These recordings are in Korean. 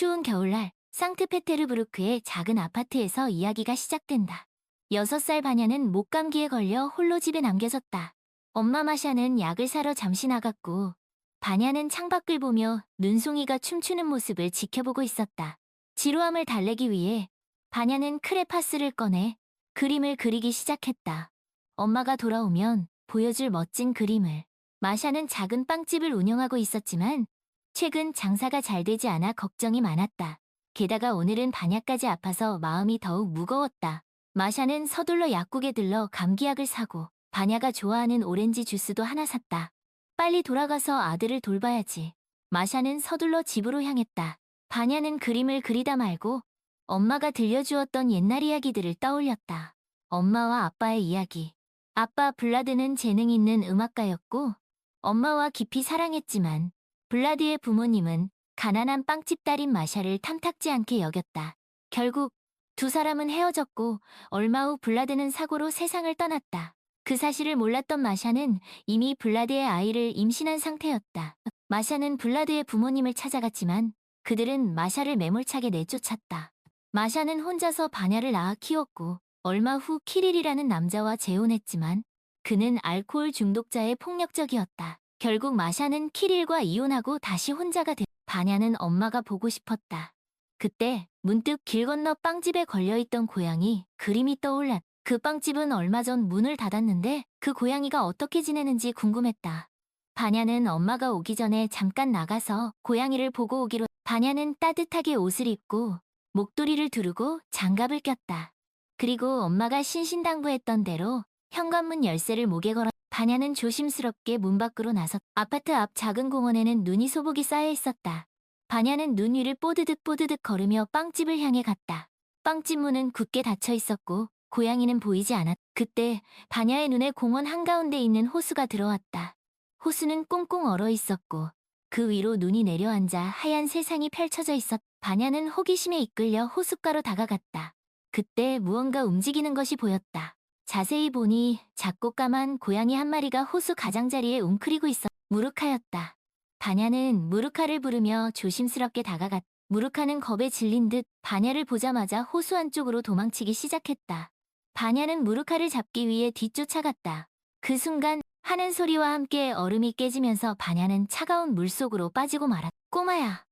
추운 겨울날 상트페테르부르크의 작은 아파트에서 이야기가 시작된다. 6살 바냐는 목감기에 걸려 홀로 집에 남겨졌다. 엄마 마샤는 약을 사러 잠시 나갔고 바냐는 창밖을 보며 눈송이가 춤추는 모습을 지켜보고 있었다. 지루함을 달래기 위해 바냐는 크레파스를 꺼내 그림을 그리기 시작했다. 엄마가 돌아오면 보여줄 멋진 그림을. 마샤는 작은 빵집을 운영하고 있었지만 최근 장사가 잘 되지 않아 걱정이 많았다. 게다가 오늘은 반야까지 아파서 마음이 더욱 무거웠다. 마샤는 서둘러 약국에 들러 감기약을 사고 반야가 좋아하는 오렌지 주스도 하나 샀다. 빨리 돌아가서 아들을 돌봐야지. 마샤는 서둘러 집으로 향했다. 반야는 그림을 그리다 말고 엄마가 들려주었던 옛날 이야기들을 떠올렸다. 엄마와 아빠의 이야기. 아빠 블라드는 재능 있는 음악가였고 엄마와 깊이 사랑했지만 블라드의 부모님은 가난한 빵집 딸인 마샤를 탐탁지 않게 여겼다. 결국 두 사람은 헤어졌고 얼마 후 블라드는 사고로 세상을 떠났다. 그 사실을 몰랐던 마샤는 이미 블라드의 아이를 임신한 상태였다. 마샤는 블라드의 부모님을 찾아갔지만 그들은 마샤를 매몰차게 내쫓았다. 마샤는 혼자서 바냐를 낳아 키웠고 얼마 후 키릴이라는 남자와 재혼했지만 그는 알코올 중독자의 폭력적이었다. 결국 마샤는 키릴과 이혼하고 다시 혼자가 됐다. 바냐는 엄마가 보고 싶었다. 그때 문득 길 건너 빵집에 걸려있던 고양이 그림이 떠올랐다. 그 빵집은 얼마 전 문을 닫았는데 그 고양이가 어떻게 지내는지 궁금했다. 바냐는 엄마가 오기 전에 잠깐 나가서 고양이를 보고 오기로. 바냐는 따뜻하게 옷을 입고 목도리를 두르고 장갑을 꼈다. 그리고 엄마가 신신당부했던 대로 현관문 열쇠를 목에 걸어. 바냐는 조심스럽게 문 밖으로 나섰. 아파트 앞 작은 공원에는 눈이 소복이 쌓여 있었다. 바냐는 눈 위를 뽀드득 걸으며 빵집을 향해 갔다. 빵집 문은 굳게 닫혀 있었고 고양이는 보이지 않았다. 그때 바냐의 눈에 공원 한가운데 있는 호수가 들어왔다. 호수는 꽁꽁 얼어 있었고 그 위로 눈이 내려앉아 하얀 세상이 펼쳐져 있었다. 바냐는 호기심에 이끌려 호숫가로 다가갔다. 그때 무언가 움직이는 것이 보였다. 자세히 보니 작고 까만 고양이 한 마리가 호수 가장자리에 웅크리고 있었다. 무르카였다. 바냐는 무르카를 부르며 조심스럽게 다가갔다. 무르카는 겁에 질린 듯 바냐를 보자마자 호수 안쪽으로 도망치기 시작했다. 바냐는 무르카를 잡기 위해 뒤쫓아갔다. 그 순간 하는 소리와 함께 얼음이 깨지면서 바냐는 차가운 물속으로 빠지고 말았다. 꼬마야!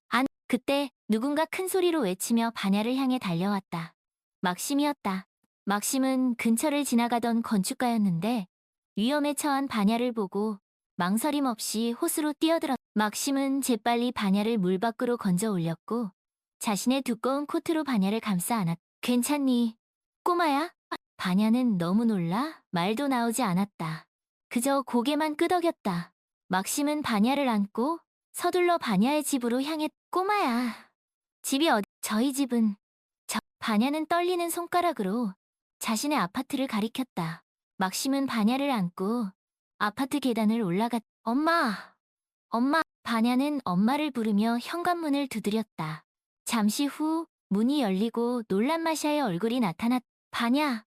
안! 그때 누군가 큰 소리로 외치며 바냐를 향해 달려왔다. 막심이었다. 막심은 근처를 지나가던 건축가였는데 위험에 처한 바냐를 보고 망설임 없이 호수로 뛰어들었다. 막심은 재빨리 바냐를 물 밖으로 건져 올렸고 자신의 두꺼운 코트로 바냐를 감싸 안았다. 괜찮니, 꼬마야? 바냐는 너무 놀라 말도 나오지 않았다. 그저 고개만 끄덕였다. 막심은 바냐를 안고 서둘러 바냐의 집으로 향했다. 꼬마야, 집이 어디? 저희 집은... 바냐는 떨리는 손가락으로 자신의 아파트를 가리켰다. 막심은 바냐를 안고 아파트 계단을 올라갔다. 엄마! 엄마! 바냐는 엄마를 부르며 현관문을 두드렸다. 잠시 후 문이 열리고 놀란 마샤의 얼굴이 나타났다. 바냐!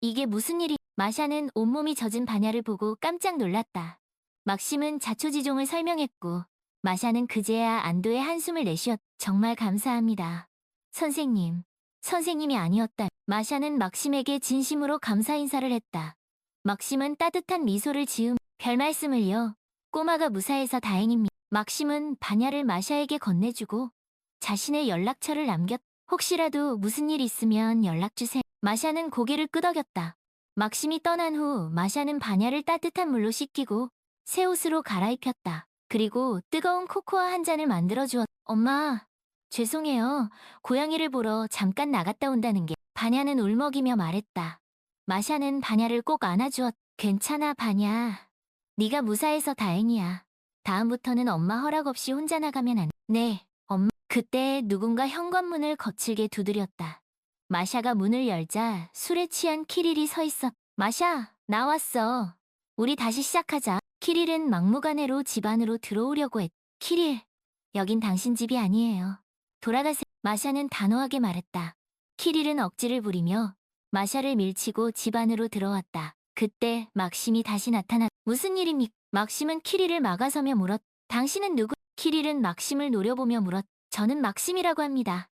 이게 무슨 일이? 마샤는 온몸이 젖은 바냐를 보고 깜짝 놀랐다. 막심은 자초지종을 설명했고 마샤는 그제야 안도의 한숨을 내쉬었다. 정말 감사합니다. 선생님. 선생님이 아니었다. 마샤는 막심에게 진심으로 감사 인사를 했다. 막심은 따뜻한 미소를 지으며 별말씀을요. 꼬마가 무사해서 다행입니다. 막심은 바냐를 마샤에게 건네주고 자신의 연락처를 남겼다. 혹시라도 무슨 일 있으면 연락주세요. 마샤는 고개를 끄덕였다. 막심이 떠난 후 마샤는 바냐를 따뜻한 물로 씻기고 새 옷으로 갈아입혔다. 그리고 뜨거운 코코아 한 잔을 만들어 주었다. 엄마, 죄송해요. 고양이를 보러 잠깐 나갔다 온다는 게. 바냐는 울먹이며 말했다. 마샤는 바냐를 꼭 안아주었다. 괜찮아, 바냐. 네가 무사해서 다행이야. 다음부터는 엄마 허락 없이 혼자 나가면 안 돼. 네, 엄마. 그때 누군가 현관문을 거칠게 두드렸다. 마샤가 문을 열자 술에 취한 키릴이 서 있었다. 마샤, 나왔어. 우리 다시 시작하자. 키릴은 막무가내로 집 안으로 들어오려고 했다. 키릴, 여긴 당신 집이 아니에요. 돌아가세요. 마샤는 단호하게 말했다. 키릴은 억지를 부리며 마샤를 밀치고 집 안으로 들어왔다. 그때 막심이 다시 나타났다. 무슨 일입니까? 막심은 키릴을 막아서며 물었다. 당신은 누구? 키릴은 막심을 노려보며 물었다. 저는 막심이라고 합니다.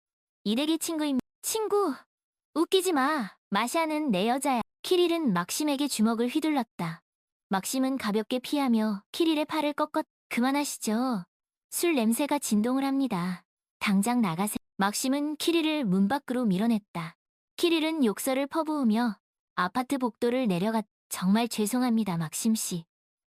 이래기 친구입니다. 친구! 웃기지 마. 마샤는 내 여자야. 키릴은 막심에게 주먹을 휘둘렀다. 막심은 가볍게 피하며 키릴의 팔을 꺾었. 그만하시죠. 술 냄새가 진동을 합니다. 당장 나가세. 막심은 키릴을 문 밖으로 밀어냈다. 키릴은 욕설을 퍼부으며 아파트 복도를 내려갔. 정말 죄송합니다, 막심 씨.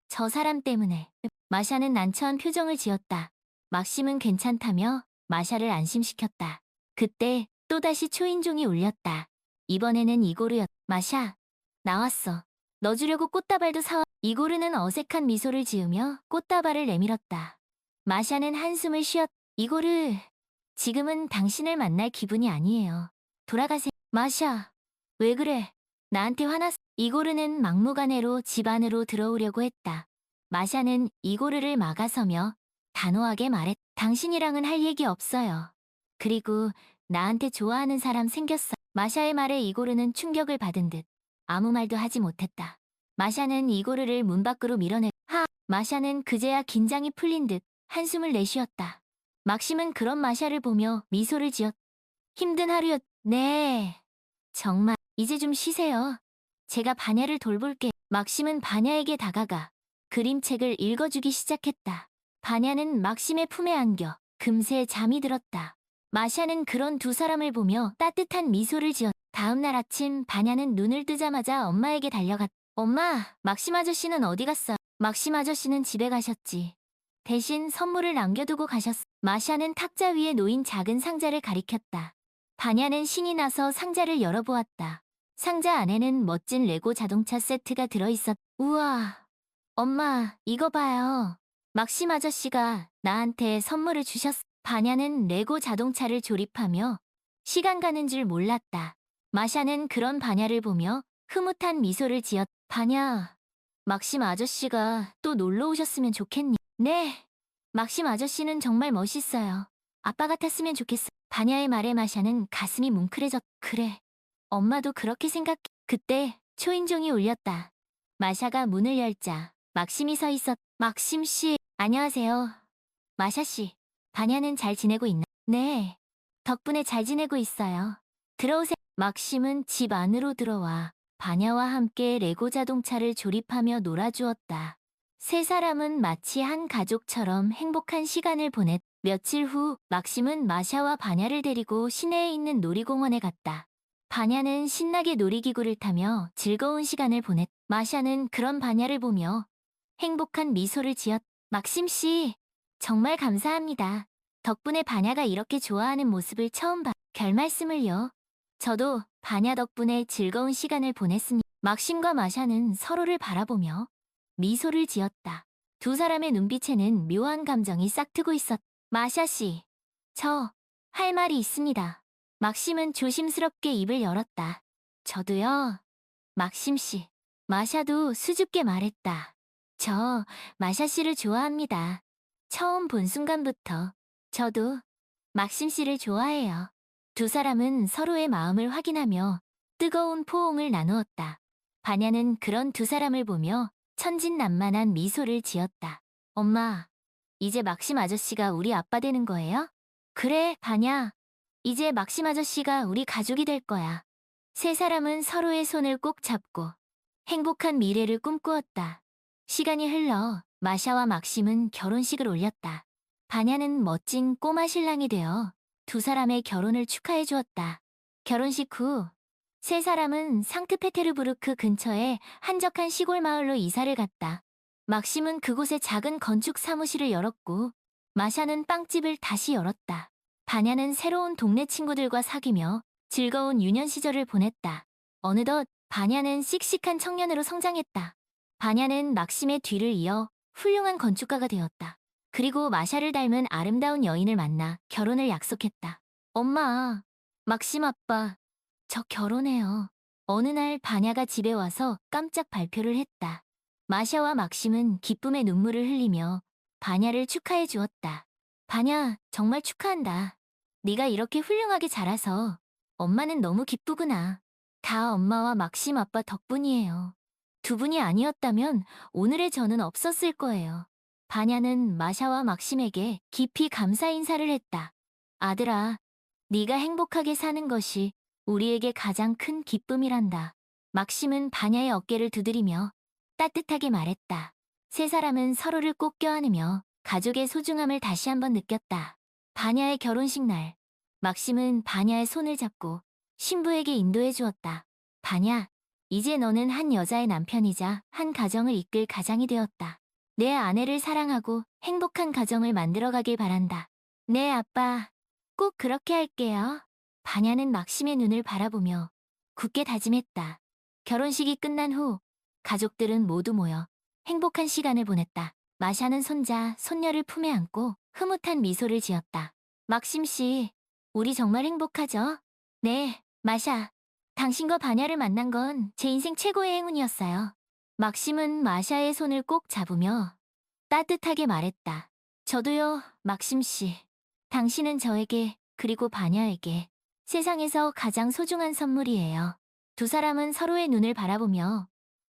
저 사람 때문에. 마샤는 난처한 표정을 지었다. 막심은 괜찮다며 마샤를 안심시켰다. 그때 또다시 초인종이 울렸다. 이번에는 이고르였. 마샤, 나왔어. 너 주려고 꽃다발도 사와. 이고르는 어색한 미소를 지으며 꽃다발을 내밀었다. 마샤는 한숨을 쉬었. 이고르, 지금은 당신을 만날 기분이 아니에요. 돌아가세요. 마샤, 왜 그래? 나한테 화났어. 이고르는 막무가내로 집 안으로 들어오려고 했다. 마샤는 이고르를 막아서며 단호하게 말했. 당신이랑은 할 얘기 없어요. 그리고 나한테 좋아하는 사람 생겼어. 마샤의 말에 이고르는 충격을 받은 듯 아무 말도 하지 못했다. 마샤는 이고르를 문 밖으로 밀어내. 마샤는 그제야 긴장이 풀린 듯 한숨을 내쉬었다. 막심은 그런 마샤를 보며 미소를 지었. 힘든 하루였. 네. 정말 이제 좀 쉬세요. 제가 바냐를 돌볼게. 막심은 바냐에게 다가가 그림책을 읽어주기 시작했다. 바냐는 막심의 품에 안겨 금세 잠이 들었다. 마샤는 그런 두 사람을 보며 따뜻한 미소를 지었. 다음 날 아침 바냐는 눈을 뜨자마자 엄마에게 달려갔. 엄마, 막심 아저씨는 어디 갔어? 막심 아저씨는 집에 가셨지. 대신 선물을 남겨두고 가셨어. 마샤는 탁자 위에 놓인 작은 상자를 가리켰다. 바냐는 신이 나서 상자를 열어보았다. 상자 안에는 멋진 레고 자동차 세트가 들어있었. 우와, 엄마, 이거 봐요. 막심 아저씨가 나한테 선물을 주셨어. 바냐는 레고 자동차를 조립하며 시간 가는 줄 몰랐다. 마샤는 그런 바냐를 보며 흐뭇한 미소를 지었. 바냐, 막심 아저씨가 또 놀러 오셨으면 좋겠니? 네, 막심 아저씨는 정말 멋있어요. 아빠 같았으면 좋겠어. 바냐의 말에 마샤는 가슴이 뭉클해졌. 그래, 엄마도 그렇게 생각해. 그때 초인종이 울렸다. 마샤가 문을 열자 막심이 서 있었. 막심 씨, 안녕하세요. 마샤 씨, 바냐는 잘 지내고 있나? 네, 덕분에 잘 지내고 있어요. 들어오세요. 막심은 집 안으로 들어와 바냐와 함께 레고 자동차를 조립하며 놀아주었다. 세 사람은 마치 한 가족처럼 행복한 시간을 보냈. 며칠 후 막심은 마샤와 바냐를 데리고 시내에 있는 놀이공원에 갔다. 바냐는 신나게 놀이기구를 타며 즐거운 시간을 보냈. 마샤는 그런 바냐를 보며 행복한 미소를 지었. 막심 씨, 정말 감사합니다. 덕분에 바냐가 이렇게 좋아하는 모습을 처음 봐. 별 말씀을요. 저도 바냐 덕분에 즐거운 시간을 보냈으니. 막심과 마샤는 서로를 바라보며 미소를 지었다. 두 사람의 눈빛에는 묘한 감정이 싹트고 있었. 마샤 씨, 저 할 말이 있습니다. 막심은 조심스럽게 입을 열었다. 저도요. 막심 씨. 마샤도 수줍게 말했다. 저 마샤 씨를 좋아합니다. 처음 본 순간부터 저도 막심 씨를 좋아해요. 두 사람은 서로의 마음을 확인하며 뜨거운 포옹을 나누었다. 바냐는 그런 두 사람을 보며 천진난만한 미소를 지었다. 엄마, 이제 막심 아저씨가 우리 아빠 되는 거예요? 그래, 바냐. 이제 막심 아저씨가 우리 가족이 될 거야. 세 사람은 서로의 손을 꼭 잡고 행복한 미래를 꿈꾸었다. 시간이 흘러 마샤와 막심은 결혼식을 올렸다. 바냐는 멋진 꼬마 신랑이 되어 두 사람의 결혼을 축하해 주었다. 결혼식 후 세 사람은 상트페테르부르크 근처의 한적한 시골 마을로 이사를 갔다. 막심은 그곳에 작은 건축 사무실을 열었고 마샤는 빵집을 다시 열었다. 바냐는 새로운 동네 친구들과 사귀며 즐거운 유년 시절을 보냈다. 어느덧 바냐는 씩씩한 청년으로 성장했다. 바냐는 막심의 뒤를 이어 훌륭한 건축가가 되었다. 그리고 마샤를 닮은 아름다운 여인을 만나 결혼을 약속했다. 엄마, 막심 아빠, 저 결혼해요. 어느 날 바냐가 집에 와서 깜짝 발표를 했다. 마샤와 막심은 기쁨의 눈물을 흘리며 바냐를 축하해 주었다. 바냐, 정말 축하한다. 네가 이렇게 훌륭하게 자라서 엄마는 너무 기쁘구나. 다 엄마와 막심 아빠 덕분이에요. 두 분이 아니었다면 오늘의 저는 없었을 거예요. 바냐는 마샤와 막심에게 깊이 감사 인사를 했다. 아들아, 네가 행복하게 사는 것이 우리에게 가장 큰 기쁨이란다. 막심은 바냐의 어깨를 두드리며 따뜻하게 말했다. 세 사람은 서로를 꼭 껴안으며 가족의 소중함을 다시 한번 느꼈다. 바냐의 결혼식 날, 막심은 바냐의 손을 잡고 신부에게 인도해 주었다. 바냐, 이제 너는 한 여자의 남편이자 한 가정을 이끌 가장이 되었다. 내 아내를 사랑하고 행복한 가정을 만들어가길 바란다. 네, 아빠. 꼭 그렇게 할게요. 바냐는 막심의 눈을 바라보며 굳게 다짐했다. 결혼식이 끝난 후 가족들은 모두 모여 행복한 시간을 보냈다. 마샤는 손자, 손녀를 품에 안고 흐뭇한 미소를 지었다. 막심 씨, 우리 정말 행복하죠? 네, 마샤. 당신과 바냐를 만난 건 제 인생 최고의 행운이었어요. 막심은 마샤의 손을 꼭 잡으며 따뜻하게 말했다. 저도요, 막심 씨. 당신은 저에게, 그리고 바냐에게 세상에서 가장 소중한 선물이에요. 두 사람은 서로의 눈을 바라보며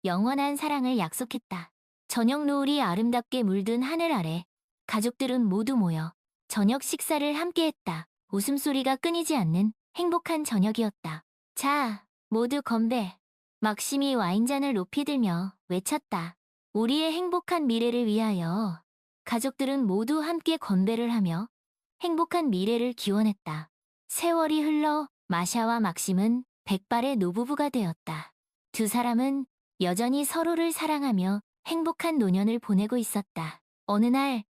영원한 사랑을 약속했다. 저녁 노을이 아름답게 물든 하늘 아래 가족들은 모두 모여 저녁 식사를 함께 했다. 웃음소리가 끊이지 않는 행복한 저녁이었다. 자, 모두 건배. 막심이 와인잔을 높이 들며 외쳤다. 우리의 행복한 미래를 위하여. 가족들은 모두 함께 건배를 하며 행복한 미래를 기원했다. 세월이 흘러 마샤와 막심은 백발의 노부부가 되었다. 두 사람은 여전히 서로를 사랑하며 행복한 노년을 보내고 있었다. 어느 날,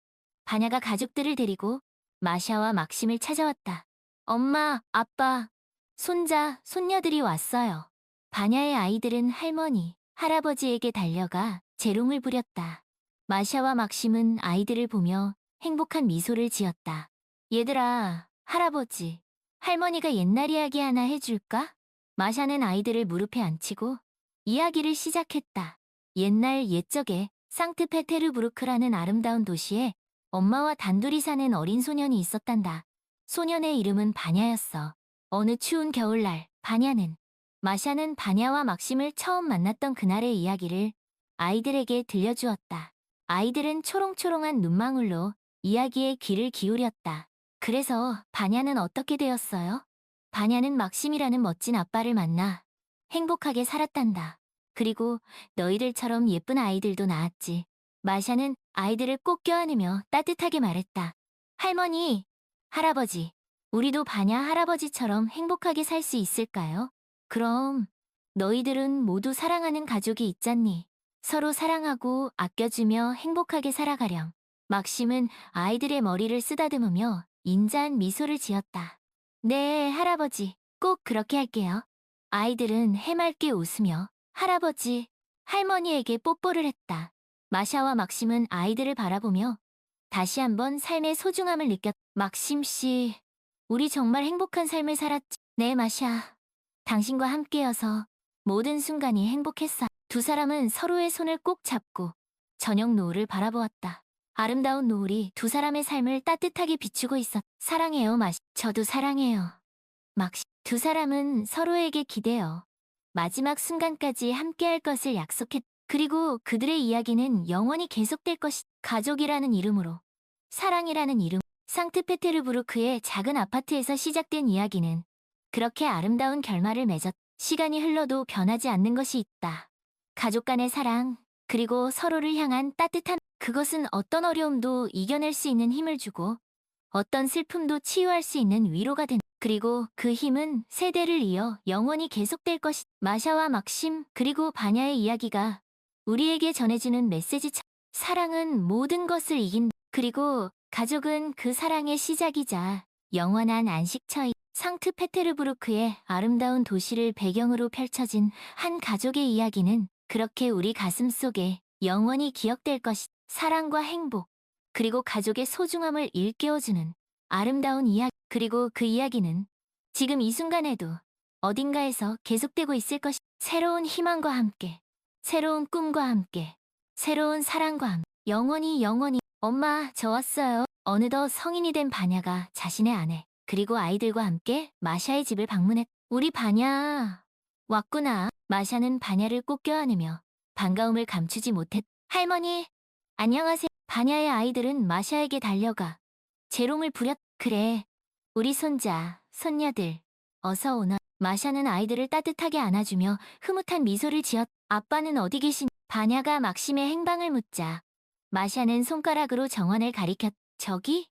바냐가 가족들을 데리고 마샤와 막심을 찾아왔다. 엄마, 아빠, 손자, 손녀들이 왔어요. 바냐의 아이들은 할머니, 할아버지에게 달려가 재롱을 부렸다. 마샤와 막심은 아이들을 보며 행복한 미소를 지었다. 얘들아, 할아버지, 할머니가 옛날 이야기 하나 해줄까? 마샤는 아이들을 무릎에 앉히고 이야기를 시작했다. 옛날 옛적에 상트페테르부르크라는 아름다운 도시에 엄마와 단둘이 사는 어린 소년이 있었단다. 소년의 이름은 바냐였어. 어느 추운 겨울날, 바냐는 마샤는 바냐와 막심을 처음 만났던 그날의 이야기를 아이들에게 들려주었다. 아이들은 초롱초롱한 눈망울로 이야기에 귀를 기울였다. 그래서 바냐는 어떻게 되었어요? 바냐는 막심이라는 멋진 아빠를 만나 행복하게 살았단다. 그리고 너희들처럼 예쁜 아이들도 낳았지. 마샤는 아이들을 꼭 껴안으며 따뜻하게 말했다. 할머니, 할아버지, 우리도 바냐 할아버지처럼 행복하게 살 수 있을까요? 그럼 너희들은 모두 사랑하는 가족이 있잖니. 서로 사랑하고 아껴주며 행복하게 살아가렴. 막심은 아이들의 머리를 쓰다듬으며 인자한 미소를 지었다. 네, 할아버지, 꼭 그렇게 할게요. 아이들은 해맑게 웃으며 할아버지, 할머니에게 뽀뽀를 했다. 마샤와 막심은 아이들을 바라보며 다시 한번 삶의 소중함을 느꼈. 막심 씨, 우리 정말 행복한 삶을 살았지. 네, 마샤. 당신과 함께여서 모든 순간이 행복했어. 두 사람은 서로의 손을 꼭 잡고 저녁 노을을 바라보았다. 아름다운 노을이 두 사람의 삶을 따뜻하게 비추고 있었. 사랑해요, 마시. 저도 사랑해요. 막시. 두 사람은 서로에게 기대어 마지막 순간까지 함께할 것을 약속했. 그리고 그들의 이야기는 영원히 계속될 것이. 가족이라는 이름으로, 사랑이라는 이름. 상트페테르부르크의 작은 아파트에서 시작된 이야기는 그렇게 아름다운 결말을 맺었. 시간이 흘러도 변하지 않는 것이 있다. 가족 간의 사랑, 그리고 서로를 향한 따뜻한. 그것은 어떤 어려움도 이겨낼 수 있는 힘을 주고 어떤 슬픔도 치유할 수 있는 위로가 된. 그리고 그 힘은 세대를 이어 영원히 계속될 것이. 마샤와 막심, 그리고 바냐의 이야기가 우리에게 전해주는 메시지. 사랑은 모든 것을 이긴. 그리고 가족은 그 사랑의 시작이자 영원한 안식처인. 상트페테르부르크의 아름다운 도시를 배경으로 펼쳐진 한 가족의 이야기는 그렇게 우리 가슴 속에 영원히 기억될 것이. 사랑과 행복, 그리고 가족의 소중함을 일깨워주는 아름다운 이야기. 그리고 그 이야기는 지금 이 순간에도 어딘가에서 계속되고 있을 것이. 새로운 희망과 함께, 새로운 꿈과 함께, 새로운 사랑과 함께, 영원히. 엄마, 저 왔어요. 어느덧 성인이 된 바냐가 자신의 아내, 그리고 아이들과 함께 마샤의 집을 방문했. 우리 바냐, 왔구나. 마샤는 바냐를 꼭 껴안으며 반가움을 감추지 못했. 할머니, 안녕하세요. 바냐의 아이들은 마샤에게 달려가 재롱을 부렸. 그래, 우리 손자, 손녀들, 어서 오너. 마샤는 아이들을 따뜻하게 안아주며 흐뭇한 미소를 지었. 아빠는 어디 계신? 바냐가 막심의 행방을 묻자 마샤는 손가락으로 정원을 가리켰. 저기?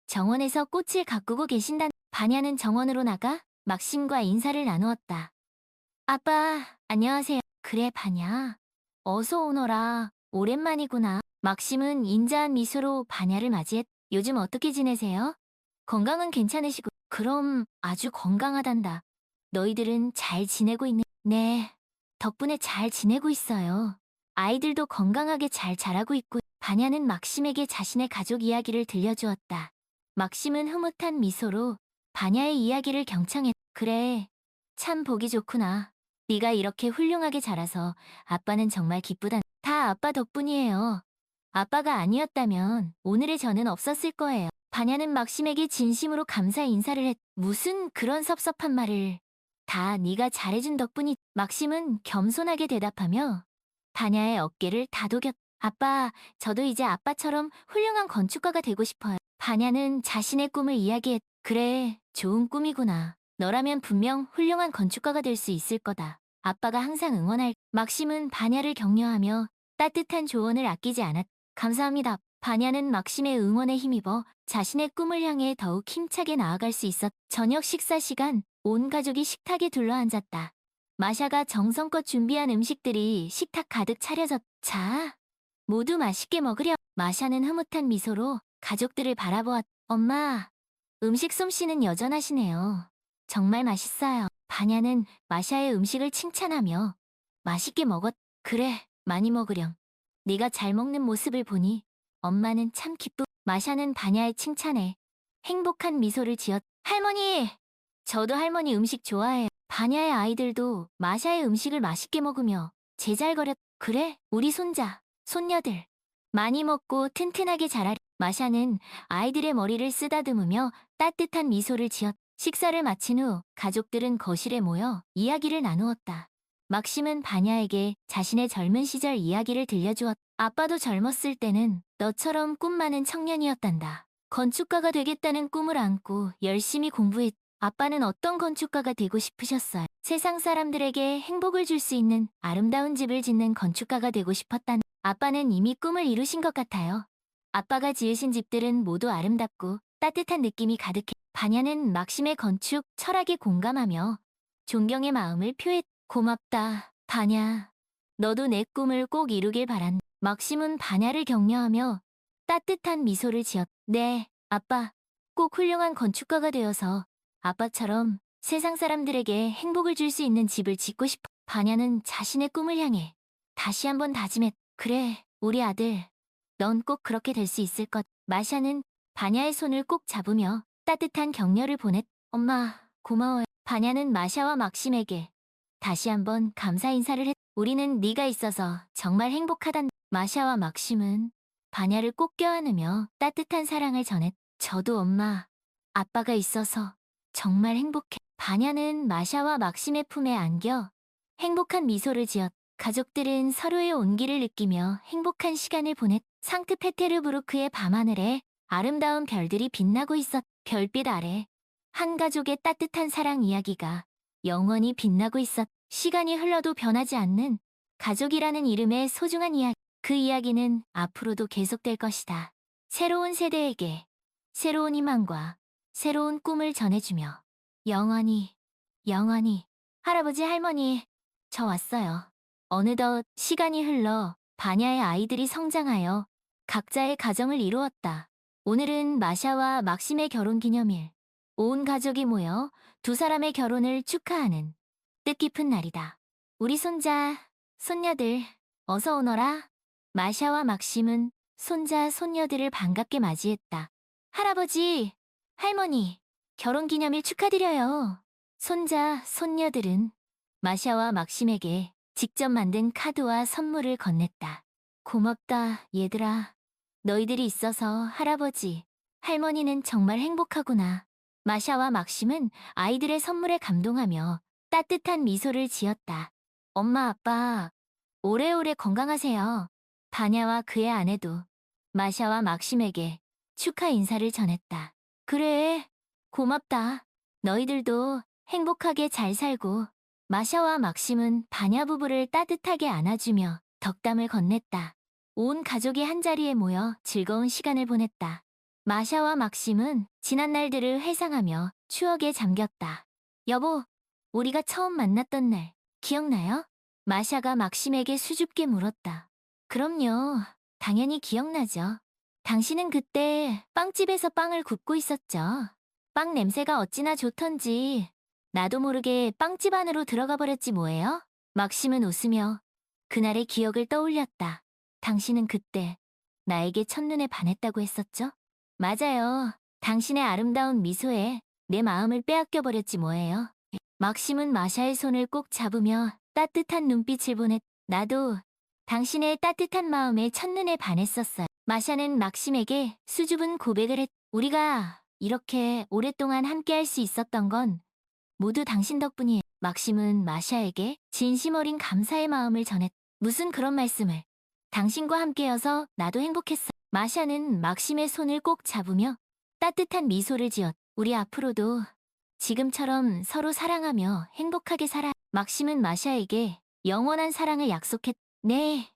정원에서 꽃을 가꾸고 계신다. 바냐는 정원으로 나가 막심과 인사를 나누었다. 아빠, 안녕하세요. 그래, 바냐. 어서 오너라. 오랜만이구나. 막심은 인자한 미소로 바냐를 맞이했. 요즘 어떻게 지내세요? 건강은 괜찮으시고. 그럼 아주 건강하단다. 너희들은 잘 지내고 있는? 네. 덕분에 잘 지내고 있어요. 아이들도 건강하게 잘 자라고 있고. 바냐는 막심에게 자신의 가족 이야기를 들려주었다. 막심은 흐뭇한 미소로 바냐의 이야기를 경청했. 그래. 참 보기 좋구나. 네가 이렇게 훌륭하게 자라서 아빠는 정말 기쁘다. 다 아빠 덕분이에요. 아빠가 아니었다면 오늘의 저는 없었을 거예요. 바냐는 막심에게 진심으로 감사 인사를 했. 무슨 그런 섭섭한 말을. 다 네가 잘해준 덕분이. 막심은 겸손하게 대답하며 바냐의 어깨를 다독였. 아빠, 저도 이제 아빠처럼 훌륭한 건축가가 되고 싶어요. 바냐는 자신의 꿈을 이야기했. 그래, 좋은 꿈이구나. 너라면 분명 훌륭한 건축가가 될 수 있을 거다. 아빠가 항상 응원할. 막심은 바냐를 격려하며 따뜻한 조언을 아끼지 않았. 감사합니다. 바냐는 막심의 응원에 힘입어 자신의 꿈을 향해 더욱 힘차게 나아갈 수 있었. 저녁 식사 시간, 온 가족이 식탁에 둘러앉았다. 마샤가 정성껏 준비한 음식들이 식탁 가득 차려졌. 자, 모두 맛있게 먹으렴. 마샤는 흐뭇한 미소로 가족들을 바라보았. 엄마, 음식 솜씨는 여전하시네요. 정말 맛있어요. 바냐는 마샤의 음식을 칭찬하며 맛있게 먹었. 그래, 많이 먹으렴. 네가 잘 먹는 모습을 보니 엄마는 참 기쁘. 마샤는 바냐의 칭찬에 행복한 미소를 지었. 할머니! 저도 할머니 음식 좋아해요. 바냐의 아이들도 마샤의 음식을 맛있게 먹으며 제잘거렸. 그래, 우리 손자, 손녀들. 많이 먹고 튼튼하게 자라리. 마샤는 아이들의 머리를 쓰다듬으며 따뜻한 미소를 지었. 식사를 마친 후 가족들은 거실에 모여 이야기를 나누었다. 막심은 바냐에게 자신의 젊은 시절 이야기를 들려주었. 아빠도 젊었을 때는 너처럼 꿈 많은 청년이었단다. 건축가가 되겠다는 꿈을 안고 열심히 공부했. 아빠는 어떤 건축가가 되고 싶으셨어요? 세상 사람들에게 행복을 줄 수 있는 아름다운 집을 짓는 건축가가 되고 싶었단. 아빠는 이미 꿈을 이루신 것 같아요. 아빠가 지으신 집들은 모두 아름답고 따뜻한 느낌이 가득해. 바냐는 막심의 건축 철학에 공감하며 존경의 마음을 표했. 고맙다, 바냐. 너도 내 꿈을 꼭 이루길 바란. 막심은 바냐를 격려하며 따뜻한 미소를 지었. 네, 아빠. 꼭 훌륭한 건축가가 되어서 아빠처럼 세상 사람들에게 행복을 줄 수 있는 집을 짓고 싶어. 바냐는 자신의 꿈을 향해 다시 한번 다짐했. 그래, 우리 아들. 넌 꼭 그렇게 될 수 있을 것. 마샤는 바냐의 손을 꼭 잡으며 따뜻한 격려를 보냈. 엄마, 고마워요. 바냐는 마샤와 막심에게 다시 한번 감사 인사를 했. 우리는 네가 있어서 정말 행복하단. 마샤와 막심은 바냐를 꼭 껴안으며 따뜻한 사랑을 전했. 저도 엄마, 아빠가 있어서 정말 행복해. 바냐는 마샤와 막심의 품에 안겨 행복한 미소를 지었. 가족들은 서로의 온기를 느끼며 행복한 시간을 보냈. 상트페테르부르크의 밤하늘에 아름다운 별들이 빛나고 있었. 별빛 아래 한 가족의 따뜻한 사랑 이야기가 영원히 빛나고 있었. 시간이 흘러도 변하지 않는 가족이라는 이름의 소중한 이야기. 그 이야기는 앞으로도 계속될 것이다. 새로운 세대에게 새로운 희망과 새로운 꿈을 전해주며 영원히, 영원히. 할아버지, 할머니, 저 왔어요. 어느덧 시간이 흘러 바냐의 아이들이 성장하여 각자의 가정을 이루었다. 오늘은 마샤와 막심의 결혼 기념일. 온 가족이 모여 두 사람의 결혼을 축하하는 뜻깊은 날이다. 우리 손자, 손녀들, 어서 오너라. 마샤와 막심은 손자, 손녀들을 반갑게 맞이했다. 할아버지, 할머니, 결혼 기념일 축하드려요. 손자, 손녀들은 마샤와 막심에게 직접 만든 카드와 선물을 건넸다. 고맙다, 얘들아. 너희들이 있어서 할아버지, 할머니는 정말 행복하구나. 마샤와 막심은 아이들의 선물에 감동하며 따뜻한 미소를 지었다. 엄마, 아빠, 오래오래 건강하세요. 바냐와 그의 아내도 마샤와 막심에게 축하 인사를 전했다. 그래, 고맙다. 너희들도 행복하게 잘 살고. 마샤와 막심은 바냐 부부를 따뜻하게 안아주며 덕담을 건넸다. 온 가족이 한자리에 모여 즐거운 시간을 보냈다. 마샤와 막심은 지난 날들을 회상하며 추억에 잠겼다. 여보, 우리가 처음 만났던 날 기억나요? 마샤가 막심에게 수줍게 물었다. 그럼요. 당연히 기억나죠. 당신은 그때 빵집에서 빵을 굽고 있었죠. 빵 냄새가 어찌나 좋던지 나도 모르게 빵집 안으로 들어가 버렸지 뭐예요? 막심은 웃으며 그날의 기억을 떠올렸다. 당신은 그때 나에게 첫눈에 반했다고 했었죠? 맞아요. 당신의 아름다운 미소에 내 마음을 빼앗겨 버렸지 뭐예요. 막심은 마샤의 손을 꼭 잡으며 따뜻한 눈빛을 보냈. 나도 당신의 따뜻한 마음에 첫눈에 반했었어요. 마샤는 막심에게 수줍은 고백을 했. 우리가 이렇게 오랫동안 함께할 수 있었던 건 모두 당신 덕분이에요. 막심은 마샤에게 진심 어린 감사의 마음을 전했. 무슨 그런 말씀을. 당신과 함께여서 나도 행복했어. 마샤는 막심의 손을 꼭 잡으며 따뜻한 미소를 지었. 우리 앞으로도 지금처럼 서로 사랑하며 행복하게 살아. 막심은 마샤에게 영원한 사랑을 약속했. 네,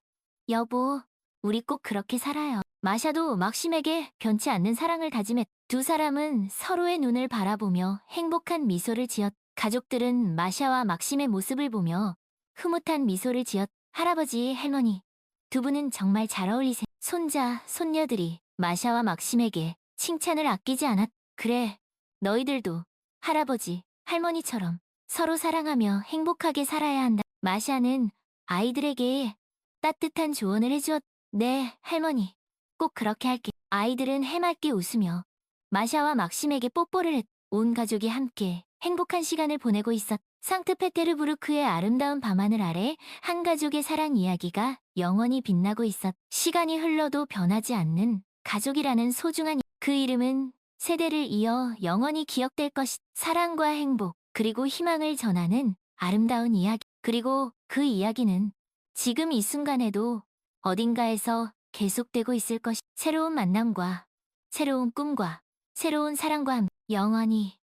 여보, 우리 꼭 그렇게 살아요. 마샤도 막심에게 변치 않는 사랑을 다짐했. 두 사람은 서로의 눈을 바라보며 행복한 미소를 지었. 가족들은 마샤와 막심의 모습을 보며 흐뭇한 미소를 지었. 할아버지, 할머니, 두 분은 정말 잘 어울리세. 손자, 손녀들이 마샤와 막심에게 칭찬을 아끼지 않았. 그래, 너희들도 할아버지, 할머니처럼 서로 사랑하며 행복하게 살아야 한다. 마샤는 아이들에게 따뜻한 조언을 해주었. 네, 할머니. 꼭 그렇게 할게. 아이들은 해맑게 웃으며 마샤와 막심에게 뽀뽀를 했. 온 가족이 함께 행복한 시간을 보내고 있었. 상트페테르부르크의 아름다운 밤하늘 아래 한 가족의 사랑 이야기가 영원히 빛나고 있었. 시간이 흘러도 변하지 않는 가족이라는 소중한 그 이름은 세대를 이어 영원히 기억될 것이. 사랑과 행복 그리고 희망을 전하는 아름다운 이야기. 그리고 그 이야기는 지금 이 순간에도 어딘가에서 계속되고 있을 것이. 새로운 만남과 새로운 꿈과 새로운 사랑과 함께 영원히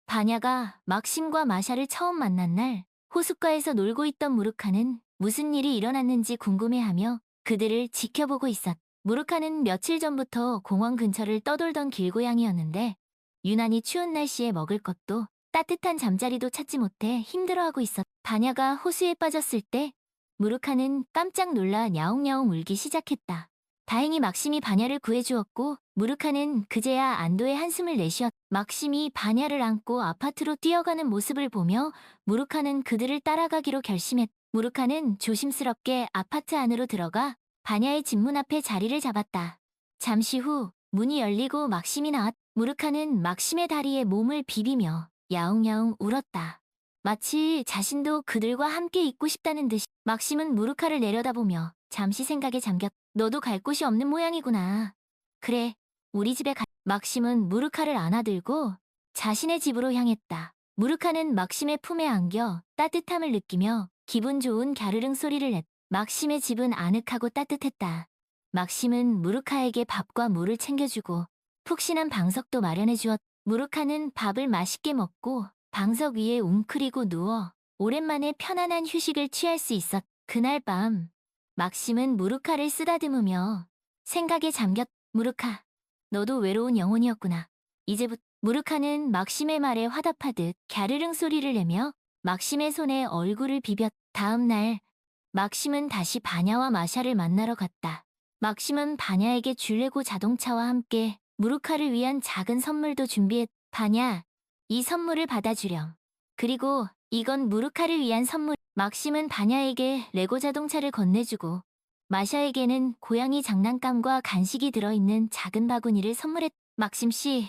바냐가 막심과 마샤를 처음 만난 날 호숫가에서 놀고 있던 무르카는 무슨 일이 일어났는지 궁금해하며 그들을 지켜보고 있었. 무르카는 며칠 전부터 공원 근처를 떠돌던 길고양이였는데 유난히 추운 날씨에 먹을 것도 따뜻한 잠자리도 찾지 못해 힘들어하고 있었. 바냐가 호수에 빠졌을 때 무르카는 깜짝 놀라 야옹야옹 울기 시작했다. 다행히 막심이 바냐를 구해주었고 무르카는 그제야 안도의 한숨을 내쉬었. 막심이 바냐를 안고 아파트로 뛰어가는 모습을 보며 무르카는 그들을 따라가기로 결심했. 무르카는 조심스럽게 아파트 안으로 들어가 바냐의 집 문 앞에 자리를 잡았다. 잠시 후 문이 열리고 막심이 나왔. 무르카는 막심의 다리에 몸을 비비며 야옹야옹 울었다. 마치 자신도 그들과 함께 있고 싶다는 듯이. 막심은 무르카를 내려다보며 잠시 생각에 잠겼. 너도 갈 곳이 없는 모양이구나. 그래, 우리 집에 가. 막심은 무르카를 안아들고 자신의 집으로 향했다. 무르카는 막심의 품에 안겨 따뜻함을 느끼며 기분 좋은 갸르릉 소리를 냈. 막심의 집은 아늑하고 따뜻했다. 막심은 무르카에게 밥과 물을 챙겨주고 푹신한 방석도 마련해 주었. 무르카는 밥을 맛있게 먹고 방석 위에 웅크리고 누워 오랜만에 편안한 휴식을 취할 수 있었. 그날 밤 막심은 무르카를 쓰다듬으며 생각에 잠겼. 무르카, 너도 외로운 영혼이었구나. 이제부터. 무르카는 막심의 말에 화답하듯 갸르릉 소리를 내며 막심의 손에 얼굴을 비볐. 다음 날 막심은 다시 바냐와 마샤를 만나러 갔다. 막심은 바냐에게 줄레고 자동차와 함께 무르카를 위한 작은 선물도 준비했. 바냐, 이 선물을 받아주렴. 그리고 이건 무르카를 위한 선물. 막심은 바냐에게 레고 자동차를 건네주고 마샤에게는 고양이 장난감과 간식이 들어있는 작은 바구니를 선물했. 막심씨,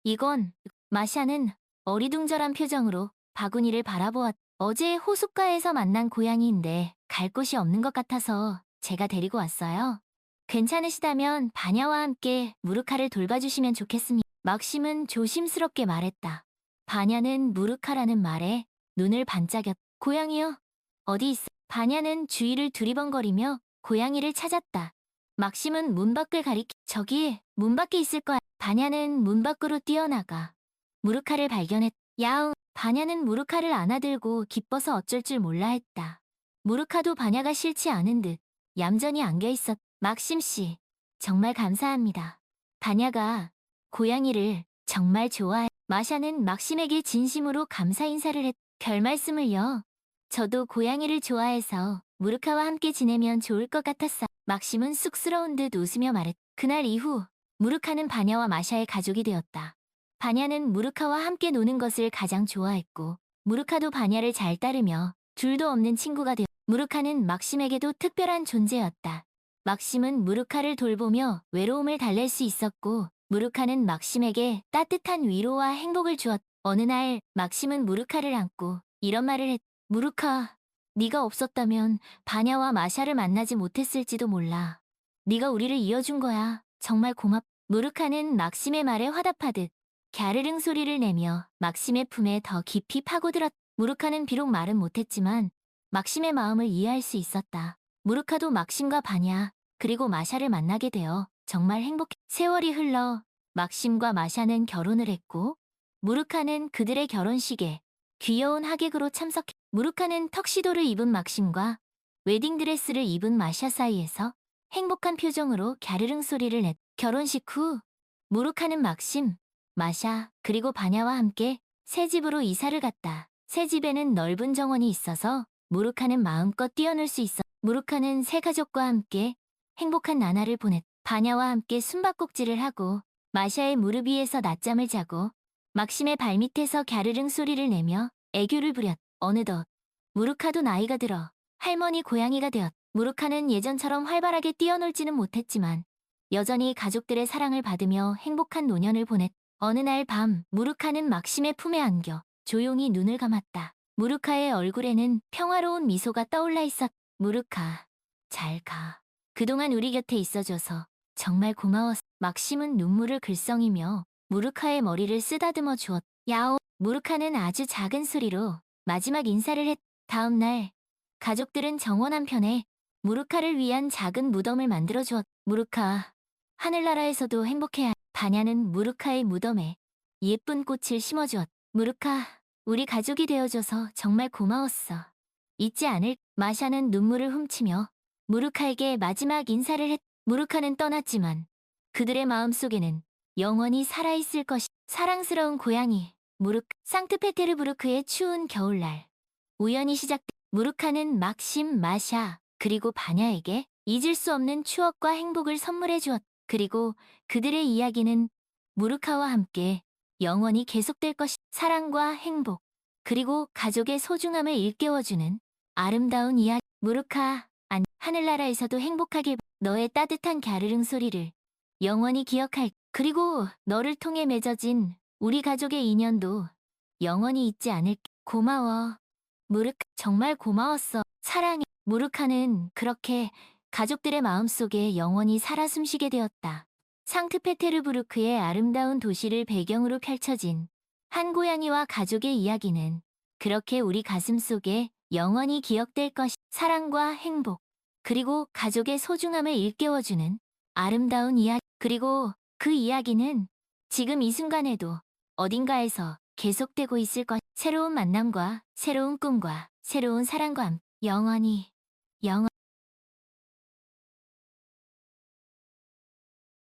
이건. 마샤는 어리둥절한 표정으로 바구니를 바라보았. 어제 호숫가에서 만난 고양이인데 갈 곳이 없는 것 같아서 제가 데리고 왔어요. 괜찮으시다면 바냐와 함께 무르카를 돌봐주시면 좋겠습니다. 막심은 조심스럽게 말했다. 바냐는 무르카라는 말에 눈을 반짝였. 고양이요? 어디 있어? 바냐는 주위를 두리번거리며 고양이를 찾았다. 막심은 문 밖을 가리키. 저기 문 밖에 있을 거야. 바냐는 문 밖으로 뛰어나가 무르카를 발견했. 야옹, 바냐는 무르카를 안아들고 기뻐서 어쩔 줄 몰라 했다. 무르카도 바냐가 싫지 않은 듯 얌전히 안겨 있었. 막심 씨, 정말 감사합니다. 바냐가 고양이를 정말 좋아해. 마샤는 막심에게 진심으로 감사 인사를 했. 별 말씀을요. 저도 고양이를 좋아해서 무르카와 함께 지내면 좋을 것 같았어. 막심은 쑥스러운 듯 웃으며 말했. 그날 이후 무르카는 바냐와 마샤의 가족이 되었다. 바냐는 무르카와 함께 노는 것을 가장 좋아했고 무르카도 바냐를 잘 따르며 둘도 없는 친구가 되었. 무르카는 막심에게도 특별한 존재였다. 막심은 무르카를 돌보며 외로움을 달랠 수 있었고 무르카는 막심에게 따뜻한 위로와 행복을 주었. 어느 날 막심은 무르카를 안고 이런 말을 했. 무르카, 네가 없었다면 바냐와 마샤를 만나지 못했을지도 몰라. 네가 우리를 이어준 거야. 정말 고맙. 무르카는 막심의 말에 화답하듯 갸르릉 소리를 내며 막심의 품에 더 깊이 파고들었. 무르카는 비록 말은 못했지만 막심의 마음을 이해할 수 있었다. 무르카도 막심과 바냐 그리고 마샤를 만나게 되어 정말 행복해. 세월이 흘러 막심과 마샤는 결혼을 했고 무르카는 그들의 결혼식에 귀여운 하객으로 참석해. 무르카는 턱시도를 입은 막심과 웨딩드레스를 입은 마샤 사이에서 행복한 표정으로 갸르릉 소리를 냈. 결혼식 후 무르카는 막심, 마샤 그리고 바냐와 함께 새 집으로 이사를 갔다. 새 집에는 넓은 정원이 있어서 무르카는 마음껏 뛰어놀 수 있어. 무르카는 새 가족과 함께 행복한 나날을 보냈. 바냐와 함께 숨바꼭질을 하고 마샤의 무릎 위에서 낮잠을 자고 막심의 발밑에서 갸르릉 소리를 내며 애교를 부렸. 어느덧 무르카도 나이가 들어 할머니 고양이가 되었. 무르카는 예전처럼 활발하게 뛰어놀지는 못했지만 여전히 가족들의 사랑을 받으며 행복한 노년을 보냈. 어느 날 밤 무르카는 막심의 품에 안겨 조용히 눈을 감았다. 무르카의 얼굴에는 평화로운 미소가 떠올라 있었. 무르카, 잘 가. 그동안 우리 곁에 있어줘서 정말 고마웠어. 막심은 눈물을 글썽이며 무르카의 머리를 쓰다듬어 주었. 야오. 무르카는 아주 작은 소리로 마지막 인사를 했. 다음 날 가족들은 정원 한편에 무르카를 위한 작은 무덤을 만들어 주었. 무르카, 하늘나라에서도 행복해야. 바냐는 무르카의 무덤에 예쁜 꽃을 심어주었. 무르카, 우리 가족이 되어줘서 정말 고마웠어. 잊지 않을. 마샤는 눈물을 훔치며 무르카에게 마지막 인사를 했. 무르카는 떠났지만 그들의 마음속에는 영원히 살아있을 것이. 사랑스러운 고양이 무르카. 상트페테르부르크의 추운 겨울날 우연히 시작된. 무르카는 막심, 마샤 그리고 바냐에게 잊을 수 없는 추억과 행복을 선물해 주었. 그리고 그들의 이야기는 무르카와 함께 영원히 계속될 것이. 사랑과 행복 그리고 가족의 소중함을 일깨워주는 아름다운 이야기. 무르카, 하늘나라에서도 행복하길. 너의 따뜻한 갸르릉 소리를 영원히 기억할. 그리고 너를 통해 맺어진 우리 가족의 인연도 영원히 잊지 않을게. 고마워. 무르카, 정말 고마웠어. 사랑해. 무르카는 그렇게 가족들의 마음속에 영원히 살아 숨쉬게 되었다. 상트페테르부르크의 아름다운 도시를 배경으로 펼쳐진 한 고양이와 가족의 이야기는 그렇게 우리 가슴 속에 영원히 기억될 것이. 사랑과 행복 그리고 가족의 소중함을 일깨워주는 아름다운 이야기. 그리고 그 이야기는 지금 이 순간에도 어딘가에서 계속되고 있을 것. 새로운 만남과 새로운 꿈과 새로운 사랑과 영원히 영원.